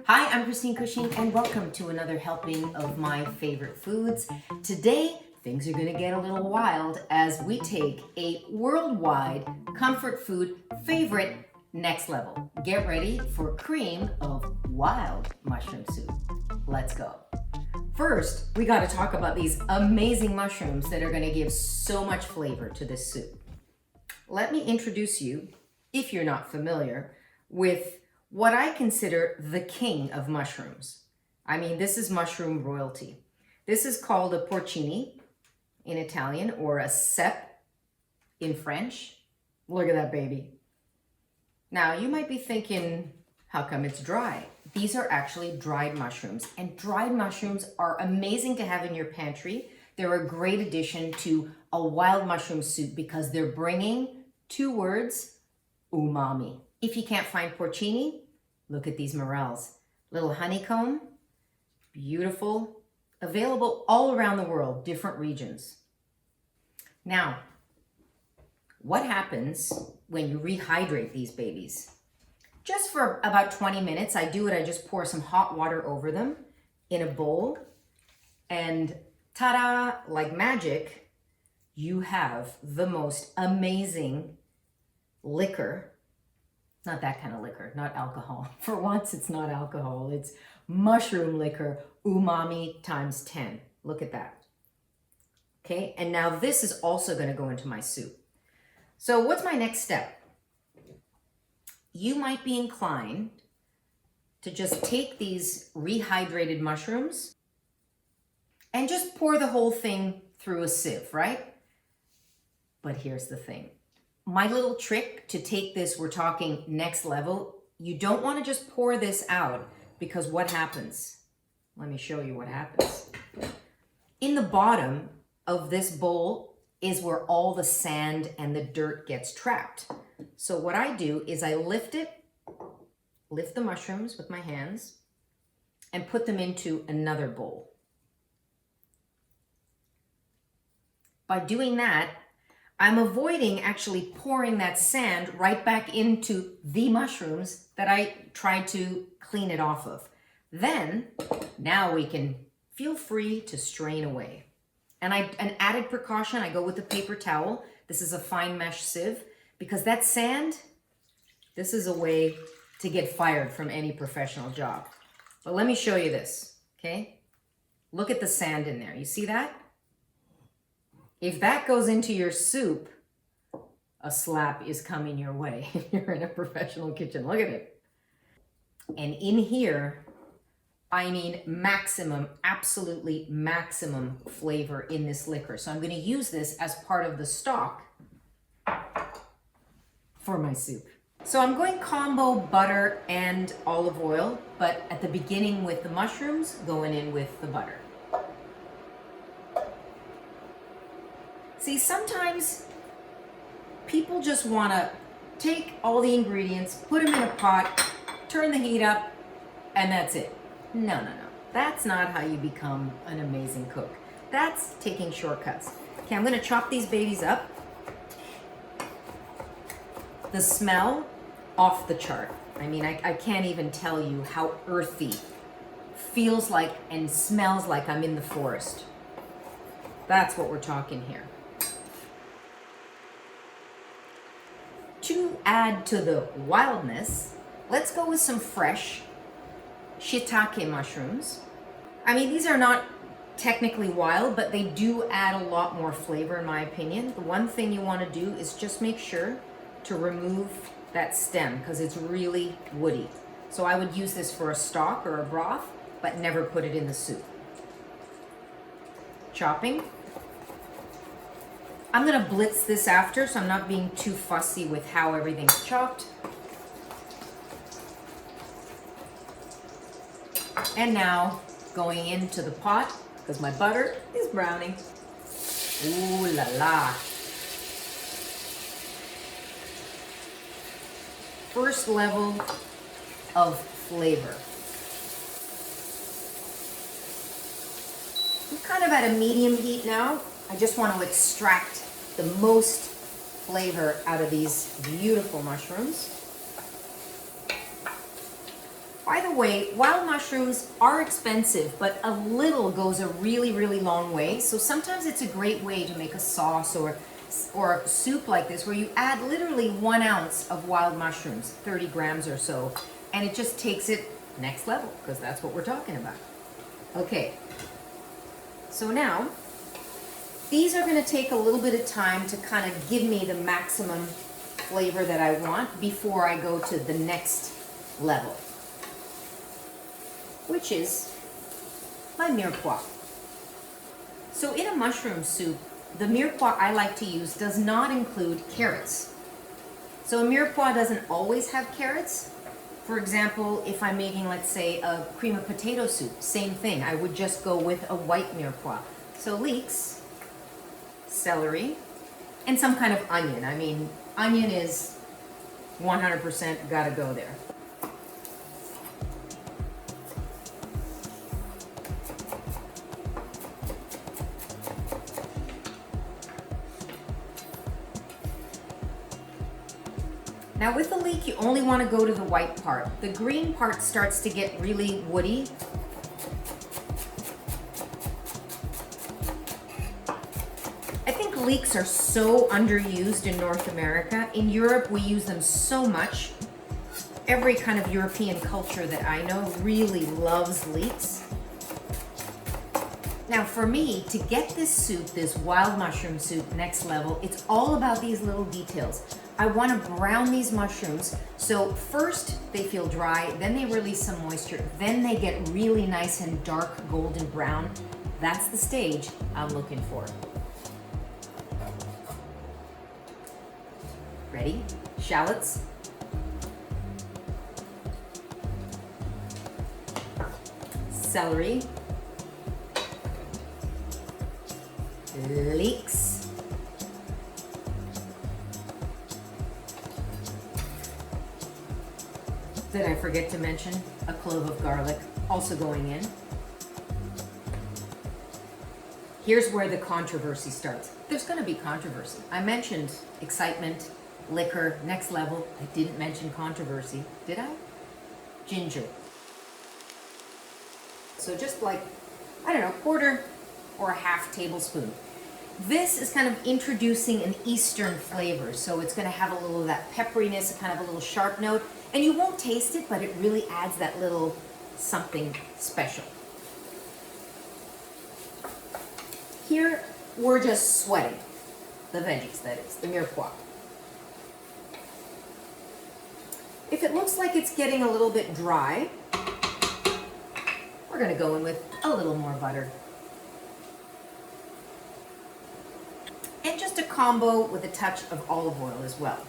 Hi, I'm Christine Cushing and welcome to another helping of my favorite foods. Today, things are gonna get a little wild as we take a worldwide comfort food favorite next level. Get ready for cream of wild mushroom soup. Let's go. First, we gotta talk about these amazing mushrooms that are gonna give so much flavor to this soup. Let me introduce you, if you're not familiar, with what I consider the king of mushrooms. I mean, this is mushroom royalty. This is called a porcini in Italian or a cep in French. Look at that baby. Now, you might be thinking, how come it's dry? These are actually dried mushrooms, and dried mushrooms are amazing to have in your pantry. They're a great addition to a wild mushroom soup because they're bringing two words, umami. If you can't find porcini, look at these morels. Little honeycomb, beautiful, available all around the world, different regions. Now, what happens when you rehydrate these babies? Just for about 20 minutes, I just pour some hot water over them in a bowl, and ta-da, like magic, you have the most amazing liquor. Not that kind of liquor, not alcohol. For once, it's not alcohol. It's mushroom liquor, umami times 10. Look at that. Okay, and now this is also going to go into my soup. So what's my next step? You might be inclined to just take these rehydrated mushrooms and just pour the whole thing through a sieve, right? But here's the thing. My little trick to take this, we're talking next level, you don't want to just pour this out because what happens? Let me show you what happens. In the bottom of this bowl is where all the sand and the dirt gets trapped. So what I do is I lift the mushrooms with my hands and put them into another bowl. By doing that, I'm avoiding actually pouring that sand right back into the mushrooms that I tried to clean it off of. Then, now we can feel free to strain away. And an added precaution, I go with the paper towel. This is a fine mesh sieve because that sand, this is a way to get fired from any professional job. But let me show you this, okay? Look at the sand in there. You see that? If that goes into your soup, a slap is coming your way if you're in a professional kitchen. Look at it. And in here, I need maximum, absolutely maximum flavor in this liquor. So I'm going to use this as part of the stock for my soup. So I'm going combo butter and olive oil, but at the beginning with the mushrooms, going in with the butter. See, sometimes people just want to take all the ingredients, put them in a pot, turn the heat up, and that's it. No. That's not how you become an amazing cook. That's taking shortcuts. Okay, I'm going to chop these babies up. The smell, off the chart. I mean, I can't even tell you how earthy feels like and smells like I'm in the forest. That's what we're talking here. To add to the wildness, let's go with some fresh shiitake mushrooms. I mean, these are not technically wild, but they do add a lot more flavor in my opinion. The one thing you want to do is just make sure to remove that stem because it's really woody. So I would use this for a stock or a broth, but never put it in the soup. Chopping. I'm going to blitz this after, so I'm not being too fussy with how everything's chopped. And now going into the pot because my butter is browning. Ooh la la. First level of flavor. I'm kind of at a medium heat now. I just want to extract the most flavor out of these beautiful mushrooms. By the way, wild mushrooms are expensive, but a little goes a really, really long way. So sometimes it's a great way to make a sauce or a soup like this where you add literally 1 ounce of wild mushrooms, 30 grams or so, and it just takes it next level because that's what we're talking about. Okay, so now these are going to take a little bit of time to kind of give me the maximum flavor that I want before I go to the next level, which is my mirepoix. So in a mushroom soup, the mirepoix I like to use does not include carrots. So a mirepoix doesn't always have carrots. For example, if I'm making, let's say, a cream of potato soup, same thing. I would just go with a white mirepoix. So leeks, celery, and some kind of onion. I mean, onion is 100% gotta go there. Now with the leek, you only want to go to the white part. The green part starts to get really woody. I think leeks are so underused in North America. In Europe, we use them so much. Every kind of European culture that I know really loves leeks. Now for me, to get this soup, this wild mushroom soup next level, it's all about these little details. I want to brown these mushrooms, so first they feel dry, then they release some moisture, then they get really nice and dark golden brown. That's the stage I'm looking for. Ready? Shallots. Celery. Leeks. Did I forget to mention a clove of garlic also going in? Here's where the controversy starts. There's going to be controversy. I mentioned excitement, liquor, next level. I didn't mention controversy, did I? Ginger. So just like, I don't know, 1/4 or a 1/2 tablespoon. This is kind of introducing an Eastern flavor, so it's going to have a little of that pepperiness, kind of a little sharp note, and you won't taste it, but it really adds that little something special. Here, we're just sweating. The veggies, that is, the mirepoix. If it looks like it's getting a little bit dry, we're going to go in with a little more butter. And just a combo with a touch of olive oil as well.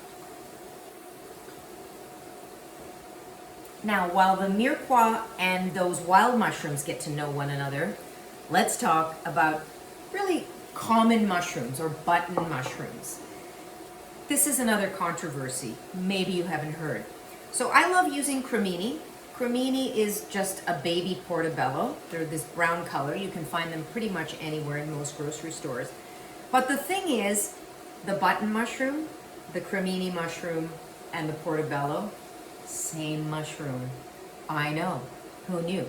Now, while the mirepoix and those wild mushrooms get to know one another, let's talk about really common mushrooms or button mushrooms. This is another controversy. Maybe you haven't heard. So I love using cremini. Cremini is just a baby portobello. They're this brown color. You can find them pretty much anywhere in most grocery stores. But the thing is, the button mushroom, the cremini mushroom, and the portobello, same mushroom. I know, who knew?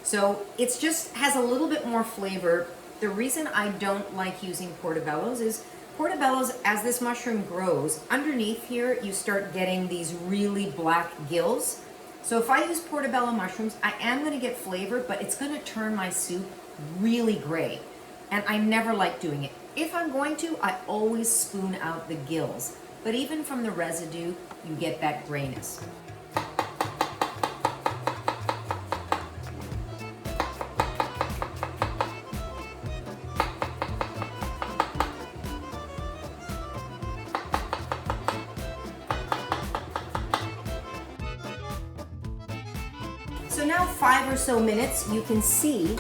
So it just has a little bit more flavor. The reason I don't like using portobellos is portobellos, as this mushroom grows, underneath here you start getting these really black gills. So if I use portobello mushrooms, I am going to get flavor, but it's going to turn my soup really gray. And I never like doing it. If I'm going to, I always spoon out the gills. But even from the residue, you get that grayness. So now 5 or so minutes, you can see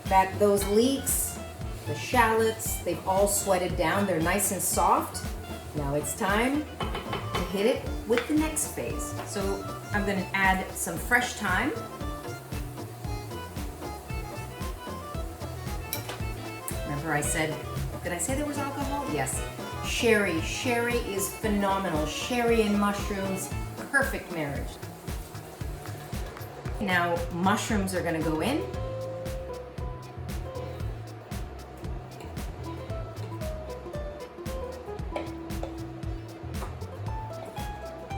that those leeks, the shallots, they've all sweated down. They're nice and soft. Now it's time to hit it with the next phase. So I'm going to add some fresh thyme. Remember I said, did I say there was alcohol? Yes. Sherry. Sherry is phenomenal. Sherry and mushrooms, perfect marriage. Now mushrooms are gonna go in.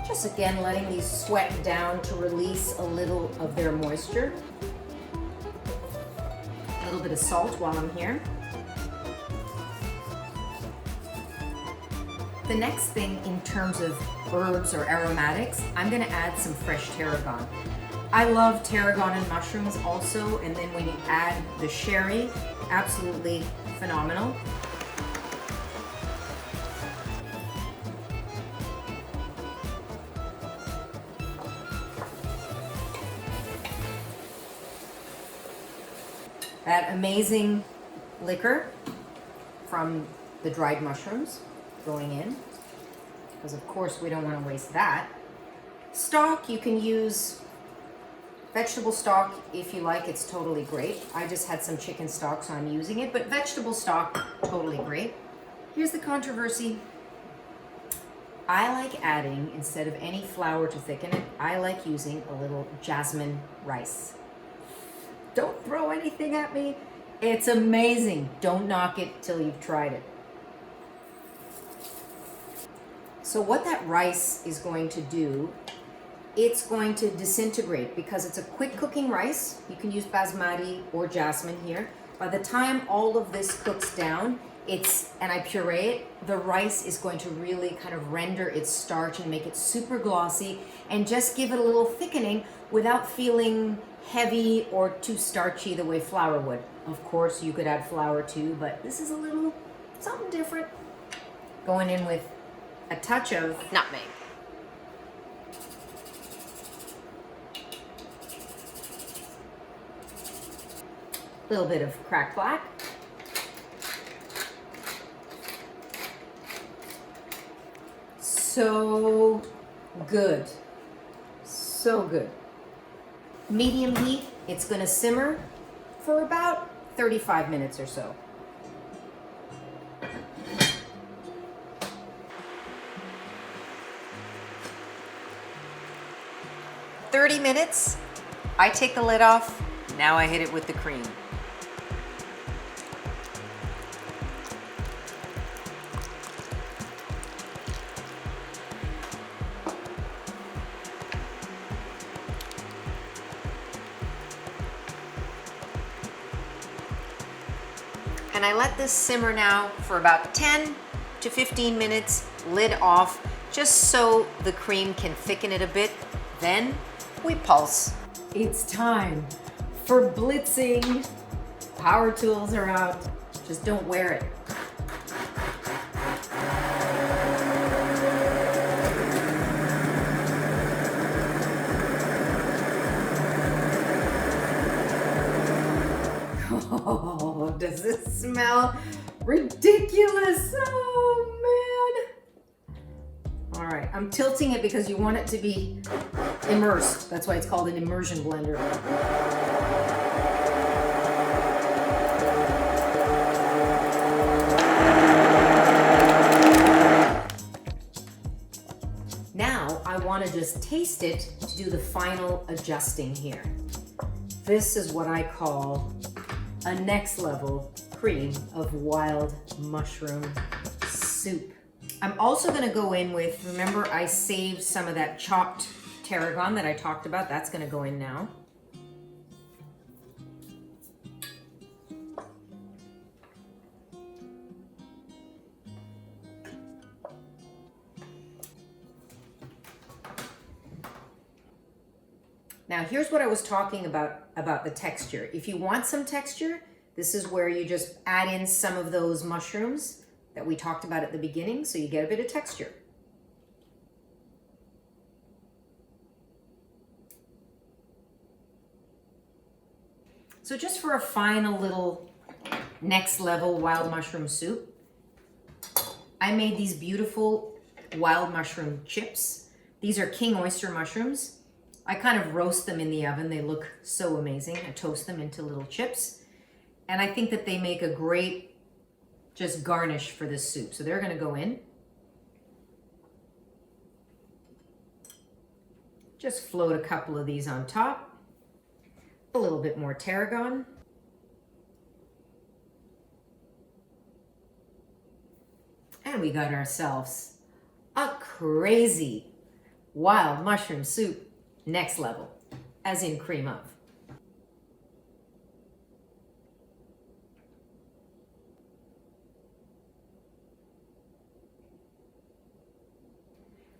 Just again letting these sweat down to release a little of their moisture. A little bit of salt while I'm here. The next thing in terms of herbs or aromatics, I'm gonna add some fresh tarragon. I love tarragon and mushrooms also, and then when you add the sherry, absolutely phenomenal. That amazing liquor from the dried mushrooms going in, because of course we don't want to waste that. Stock, you can use vegetable stock if you like, it's totally great. I just had some chicken stock, so I'm using it, but vegetable stock, totally great. Here's the controversy. I like adding, instead of any flour to thicken it, I like using a little jasmine rice. Don't throw anything at me. It's amazing. Don't knock it till you've tried it. So what that rice is going to do, it's going to disintegrate because it's a quick cooking rice. You can use Basmati or Jasmine here. By the time all of this cooks down, and I puree it, the rice is going to really kind of render its starch and make it super glossy and just give it a little thickening without feeling heavy or too starchy the way flour would. Of course, you could add flour too, but this is a little something different. Going in with a touch of nutmeg. A little bit of cracked black. So good. So good. Medium heat, it's gonna simmer for about 35 minutes or so. Minutes, I take the lid off, now I hit it with the cream. And I let this simmer now for about 10 to 15 minutes, lid off, just so the cream can thicken it a bit. Then we pulse. It's time for blitzing. Power tools are out. Just don't wear it. Oh, does this smell ridiculous? Oh man. All right, I'm tilting it because you want it to be immersed. That's why it's called an immersion blender. Now I want to just taste it to do the final adjusting here. This is what I call a next level cream of wild mushroom soup. I'm also going to go in with, remember I saved some of that chopped tarragon that I talked about. That's going to go in now. Now here's what I was talking about the texture. If you want some texture, this is where you just add in some of those mushrooms that we talked about at the beginning, so you get a bit of texture. So just for a final little next level wild mushroom soup, I made these beautiful wild mushroom chips. These are king oyster mushrooms. I kind of roast them in the oven. They look so amazing. I toast them into little chips. And I think that they make a great just garnish for this soup. So they're going to go in. Just float a couple of these on top. little bit more tarragon. And we got ourselves a crazy wild mushroom soup, next level, as in cream of.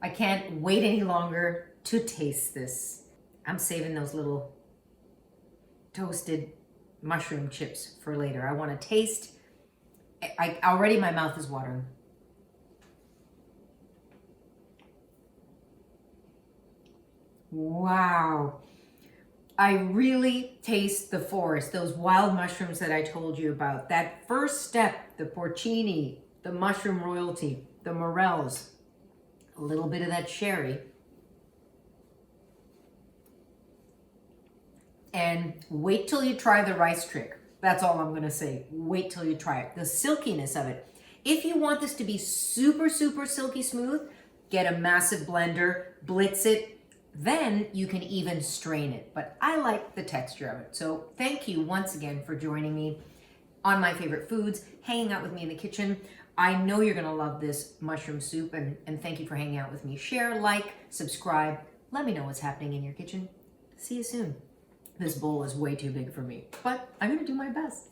I can't wait any longer to taste this. I'm saving those little toasted mushroom chips for later. I want to taste. Already my mouth is watering. Wow. I really taste the forest, those wild mushrooms that I told you about. That first step, the porcini, the mushroom royalty, the morels, a little bit of that sherry. And wait till you try the rice trick. That's all I'm gonna say. Wait till you try it. The silkiness of it. If you want this to be super, super silky smooth, get a massive blender, blitz it, then you can even strain it. But I like the texture of it. So thank you once again for joining me on My Favorite Foods, hanging out with me in the kitchen. I know you're gonna love this mushroom soup, and thank you for hanging out with me. Share, like, subscribe. Let me know what's happening in your kitchen. See you soon. This bowl is way too big for me, but I'm gonna do my best.